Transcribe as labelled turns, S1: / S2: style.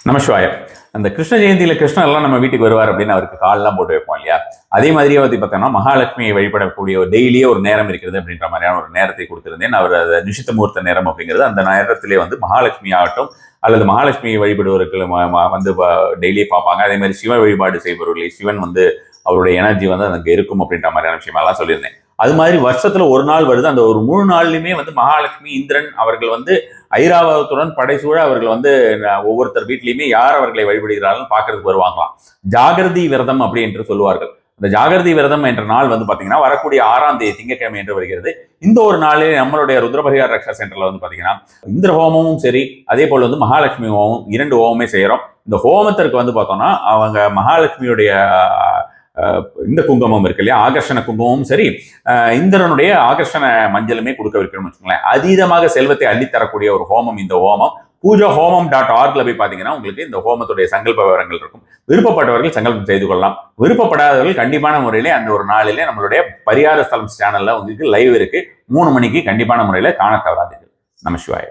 S1: நமசிவாய. அந்த கிருஷ்ண ஜெயந்தியில கிருஷ்ணர் எல்லாம் நம்ம வீட்டுக்கு வருவார் அப்படின்னு அவருக்கு கால்லாம் போட்டு வைப்போம் இல்லையா? அதே மாதிரியே வந்து பார்த்தோம்னா மகாலட்சுமியை வழிபடக்கூடிய ஒரு டெய்லியே ஒரு நேரம் இருக்கிறது அப்படின்ற மாதிரியான ஒரு நேரத்தை கொடுத்திருந்தேன். அவர் அதை நிஷித்த முகூர்த்த நேரம் அப்படிங்கிறது அந்த நேரத்திலே வந்து மகாலட்சுமி ஆகட்டும் அல்லது மகாலட்சுமியை வழிபடுவர்கள் வந்து டெய்லியே பார்ப்பாங்க. அதே மாதிரி சிவ வழிபாடு செய்பவர்களே சிவன் வந்து அவருடைய எனர்ஜி வந்து அங்கே இருக்கும் அப்படின்ற மாதிரியான விஷயமெல்லாம் சொல்லியிருந்தேன். அது மாதிரி வருஷத்துல ஒரு நாள் வருது. அந்த ஒரு 3 நாள்லையுமே வந்து மகாலட்சுமி இந்திரன் அவர்கள் வந்து ஐராவதத்துடன் படைசூழ அவர்கள் வந்து ஒவ்வொருத்தர் வீட்லையுமே யார் அவர்களை வழிபடுகிறார்கள் பார்க்கறதுக்கு வருவாங்களாம். ஜாகிரதி விரதம் அப்படி என்று சொல்லுவார்கள். இந்த ஜாகிரதி விரதம் என்ற நாள் வந்து பாத்தீங்கன்னா வரக்கூடிய 6ஆம் தேதி திங்கட்கிழமை என்று வருகிறது. இந்த ஒரு நாளில் நம்மளுடைய ருத்ரபரிகார ரக்ஷா சென்டர்ல வந்து பாத்தீங்கன்னா இந்திர ஹோமமும் சரி, அதே போல வந்து மகாலட்சுமி ஹோமம் 2 ஹோமமே செய்யறோம். இந்த ஹோமத்திற்கு வந்து பார்த்தோம்னா அவங்க மகாலட்சுமியுடைய இந்த குங்குமம் இருக்கு இல்லையா, ஆகர்ஷண குங்குமமும் சரி, இந்திரனுடைய ஆகர்ஷண மஞ்சளுமே கொடுக்க வைக்கணும்னு வச்சுக்கோங்களேன். அதீதமாக செல்வத்தை அள்ளித்தரக்கூடிய ஒரு ஹோமம் இந்த ஹோமம். பூஜாஹோமம்.orgல போய் பார்த்தீங்கன்னா உங்களுக்கு இந்த ஹோமத்துடைய சங்கல்ப விவரங்கள் இருக்கும். விருப்பப்பட்டவர்கள் சங்கல்பம் செய்து கொள்ளலாம். விருப்பப்படாதவர்கள் கண்டிப்பான முறையிலே அந்த ஒரு நாளிலே நம்மளுடைய பரிகார ஸ்தலம் சேனல்ல உங்களுக்கு லைவ் இருக்கு. 3 மணிக்கு கண்டிப்பான முறையில் காண தவறாதீர்கள். நமசிவாய.